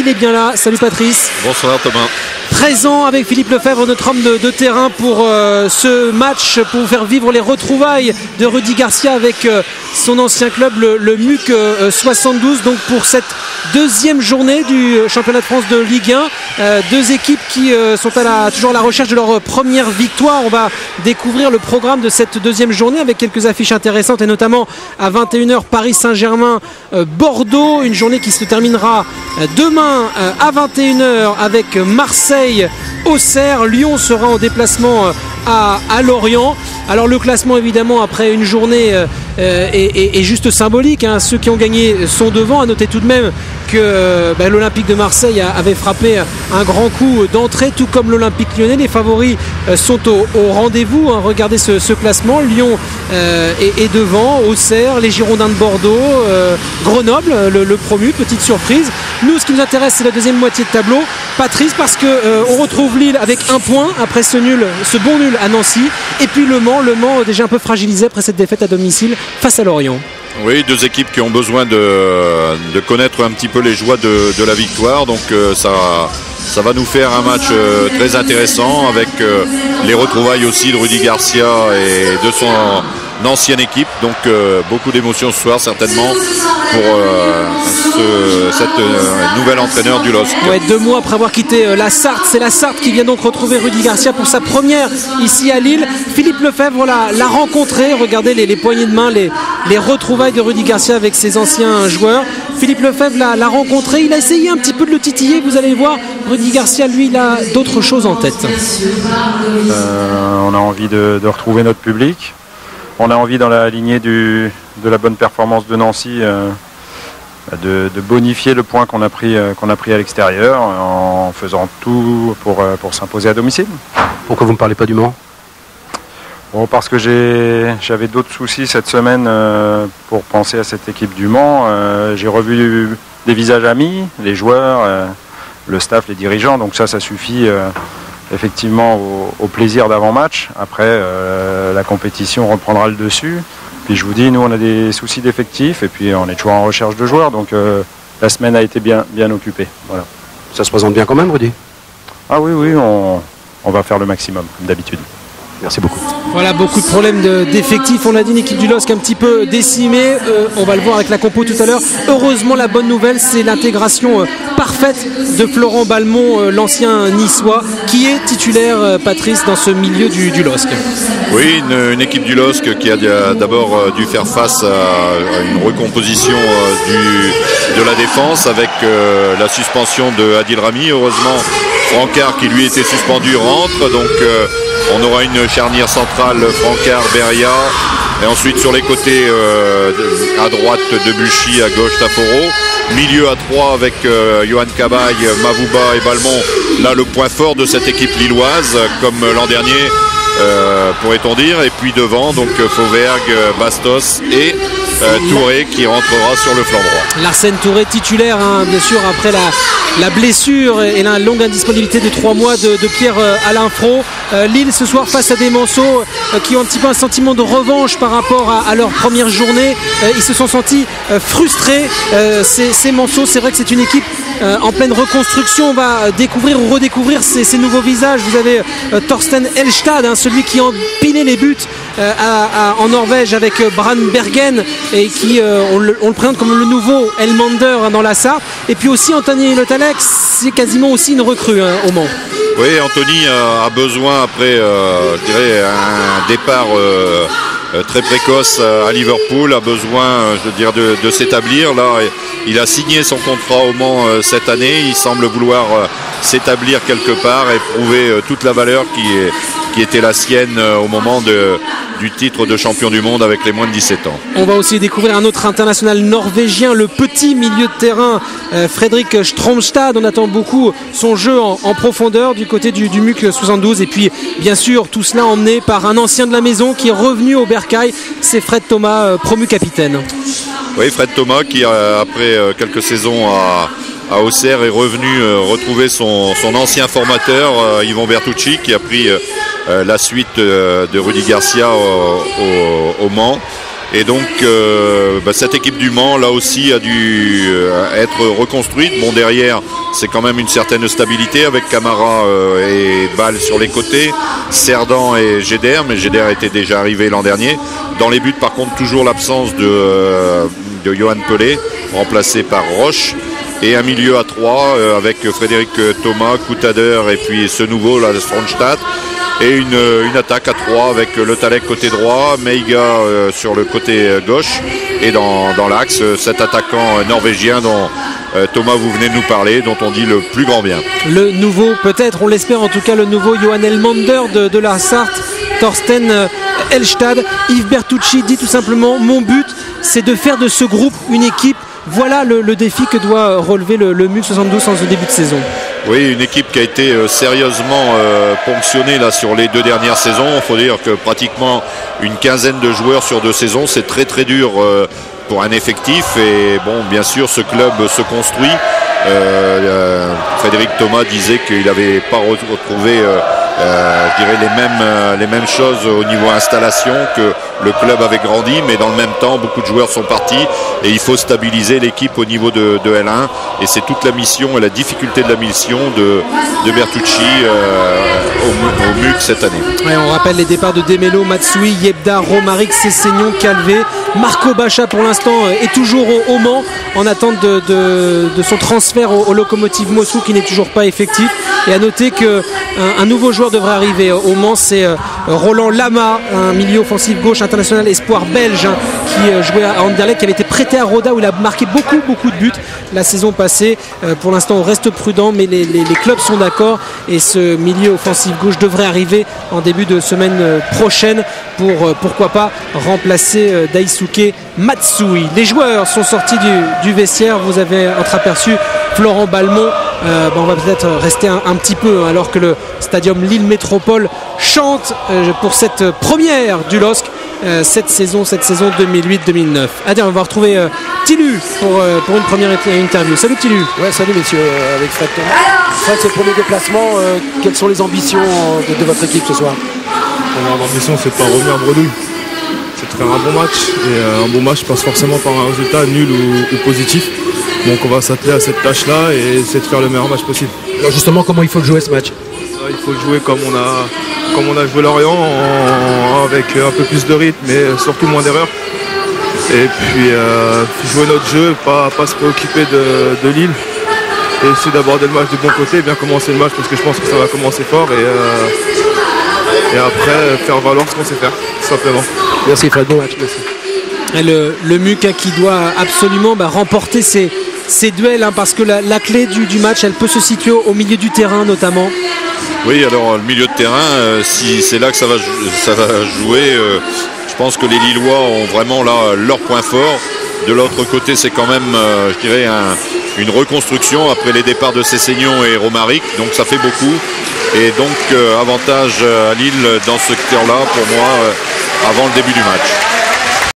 il est bien là. Salut Patrice. Bonsoir Thomas. Présent avec Philippe Lefebvre, notre homme de terrain pour ce match, pour faire vivre les retrouvailles de Rudy Garcia avec son ancien club, le MUC 72. Donc pour cette deuxième journée du championnat de France de Ligue 1, deux équipes qui sont toujours à la recherche de leur première victoire. On va découvrir le programme de cette deuxième journée avec quelques affiches intéressantes et notamment à 21h Paris Saint-Germain Bordeaux, une journée qui se terminera demain à 21h avec Marseille Auxerre. Lyon sera en déplacement à Lorient. Alors le classement évidemment après une journée est juste symbolique, hein. Ceux qui ont gagné sont devant. À noter tout de même que l'Olympique de Marseille avait frappé un grand coup d'entrée, tout comme l'Olympique Lyonnais. Les favoris sont au rendez-vous, hein. Regardez ce classement. Lyon est devant, Auxerre, les Girondins de Bordeaux, Grenoble, le promu, petite surprise. Nous, ce qui nous intéresse, c'est la deuxième moitié de tableau, Patrice, parce qu'on retrouve Lille avec un point après ce bon nul à Nancy, et puis Le Mans déjà un peu fragilisé après cette défaite à domicile face à Lorient. Oui, deux équipes qui ont besoin de connaître un petit peu les joies de la victoire. Donc ça va nous faire un match très intéressant avec les retrouvailles aussi de Rudy Garcia et de son ancienne équipe. Donc beaucoup d'émotions ce soir certainement pour cette nouvelle entraîneur du LOSC. Ouais, 2 mois après avoir quitté la Sarthe, c'est la Sarthe qui vient donc retrouver Rudy Garcia pour sa première ici à Lille. Philippe Lefebvre l'a rencontré. Regardez les poignées de main, les retrouvailles de Rudy Garcia avec ses anciens joueurs. Philippe Lefebvre l'a rencontré, il a essayé un petit peu de le titiller. Vous allez voir, Rudy Garcia, lui, il a d'autres choses en tête. On a envie de retrouver notre public. On a envie, dans la lignée de la bonne performance de Nancy, de bonifier le point qu'on a pris à l'extérieur en faisant tout pour s'imposer à domicile. Pourquoi vous ne me parlez pas du Mans ? Bon, parce que j'avais d'autres soucis cette semaine pour penser à cette équipe du Mans. J'ai revu des visages amis, les joueurs, le staff, les dirigeants, donc ça suffit effectivement au plaisir d'avant-match. Après, la compétition reprendra le dessus. Puis je vous dis, nous on a des soucis d'effectifs et puis on est toujours en recherche de joueurs, donc la semaine a été bien occupée. Voilà. Ça se présente bien quand même, Rudy ? Ah oui, on va faire le maximum, comme d'habitude. Merci beaucoup. Voilà, beaucoup de problèmes d'effectifs. On l'a dit, une équipe du LOSC un petit peu décimée. On va le voir avec la compo tout à l'heure. Heureusement, la bonne nouvelle, c'est l'intégration parfaite de Florent Balmont, l'ancien niçois, qui est titulaire, Patrice, dans ce milieu du LOSC. Oui, une équipe du LOSC qui a d'abord dû faire face à une recomposition de la défense avec la suspension de Adil Rami. Heureusement, Francard, qui lui était suspendu, rentre. Donc on aura une charnière centrale Francard-Beria, et ensuite sur les côtés à droite Debuchy, à gauche Taforo, milieu à 3 avec Johan Cabaye, Mavouba et Balmont. Là, le point fort de cette équipe lilloise, comme l'an dernier, pourrait-on dire. Et puis devant, donc Fauvergue, Bastos et Touré qui rentrera sur le flanc droit. Larsen Touré titulaire, hein, bien sûr, après la blessure et la longue indisponibilité de 3 mois de Pierre-Alain Fro. Lille ce soir face à des Manceaux qui ont un petit peu un sentiment de revanche par rapport à leur première journée. Ils se sont sentis frustrés, ces Manceaux. C'est vrai que c'est une équipe en pleine reconstruction. On va découvrir ou redécouvrir ces nouveaux visages. Vous avez Thorsten Elstad, hein, celui qui a empilé les buts en Norvège avec Bran Bergen, et qui on le présente comme le nouveau Elmander, hein, dans la Sarthe. Et puis aussi Anthony Le Tallec, c'est quasiment aussi une recrue, hein, au Mans. Oui, Anthony a besoin, après je dirais un départ très précoce à Liverpool, a besoin de s'établir. Là, il a signé son contrat au Mans cette année. Il semble vouloir s'établir quelque part et prouver toute la valeur qui était la sienne au moment du titre de champion du monde avec les moins de 17 ans. On va aussi découvrir un autre international norvégien, le petit milieu de terrain Fredrik Stromstad. On attend beaucoup son jeu en profondeur du côté du MUC 72. Et puis bien sûr, tout cela emmené par un ancien de la maison qui est revenu au Bercail, c'est Fred Thomas, promu capitaine. Oui, Fred Thomas qui après quelques saisons à Auxerre est revenu retrouver son ancien formateur Yvon Bertucci, qui a pris la suite de Rudy Garcia au Mans. Et donc cette équipe du Mans là aussi a dû être reconstruite. Bon, derrière c'est quand même une certaine stabilité avec Camara et Ball sur les côtés, Cerdan et Géder, mais Géder était déjà arrivé l'an dernier. Dans les buts par contre toujours l'absence de Johan Pelé, remplacé par Roche. Et un milieu à 3 avec Frédéric Thomas, Coutader et puis ce nouveau là, Stronstadt. Et une attaque à 3 avec Le Talec côté droit, Meiga sur le côté gauche. Et dans l'axe, cet attaquant norvégien dont Thomas, vous venez de nous parler, dont on dit le plus grand bien. Le nouveau, peut-être, on l'espère en tout cas, le nouveau Johan Elmander de la Sarthe, Thorsten Elstad. Yves Bertucci dit tout simplement: mon but, c'est de faire de ce groupe une équipe. Voilà le défi que doit relever le MUC 72 en ce début de saison. Oui, une équipe qui a été sérieusement ponctionnée là sur les 2 dernières saisons. Il faut dire que pratiquement une quinzaine de joueurs sur 2 saisons, c'est très très dur pour un effectif. Et bon, bien sûr, ce club se construit. Frédéric Thomas disait qu'il n'avait pas retrouvé je dirais les mêmes choses au niveau installation, que le club avait grandi, mais dans le même temps beaucoup de joueurs sont partis et il faut stabiliser l'équipe au niveau de L1, et c'est toute la mission et la difficulté de la mission de Bertucci au MUC cette année. Ouais, on rappelle les départs de Demelo, Matsui, Yebda, Romaric, Cessignon, Calvé. Marco Bacha pour l'instant est toujours au Mans en attente de son transfert au Lokomotiv Moscou, qui n'est toujours pas effectif. Et à noter qu'un nouveau joueur devrait arriver au Mans, c'est Roland Lama, un milieu offensif gauche international espoir belge, qui jouait à Anderlecht, qui avait été prêté à Roda où il a marqué beaucoup de buts la saison passée. Pour l'instant on reste prudent, mais les clubs sont d'accord, et ce milieu offensif gauche devrait arriver en début de semaine prochaine pour pourquoi pas remplacer Daisuke Matsui. Les joueurs sont sortis du vestiaire. Vous avez entreaperçu Florent Balmont. On va peut-être rester un petit peu, alors que le stadium Lille Métropole chante pour cette première du LOSC cette saison 2008-2009. Allez, on va retrouver Tilu pour une première interview. Salut Tilu. Ouais, salut messieurs, avec Fred Thomas. Fred, c'est le premier déplacement. Quelles sont les ambitions de votre équipe ce soir? L'ambition, c'est de pas revenir en bredouille. C'est de faire un bon match, et un bon match passe forcément par un résultat nul ou positif. Donc on va s'atteler à cette tâche-là et essayer de faire le meilleur match possible. Alors justement, comment il faut le jouer ce match? Il faut le jouer comme on a joué Lorient, avec un peu plus de rythme, mais surtout moins d'erreurs. Et puis jouer notre jeu, pas se préoccuper de Lille, et essayer d'aborder le match du bon côté, bien commencer le match, parce que je pense que ça va commencer fort, et après faire valoir ce qu'on sait faire, tout simplement. Merci Fred, bon match, merci. Et le MUC qui doit absolument remporter ces duels, parce que la clé du match, elle peut se situer au milieu du terrain notamment. Oui, alors le milieu de terrain, si c'est là que ça va jouer, je pense que les Lillois ont vraiment là leur point fort. De l'autre côté, c'est quand même, je dirais, une reconstruction après les départs de Cessignon et Romaric, donc ça fait beaucoup. Et donc avantage à Lille dans ce secteur-là pour moi avant le début du match.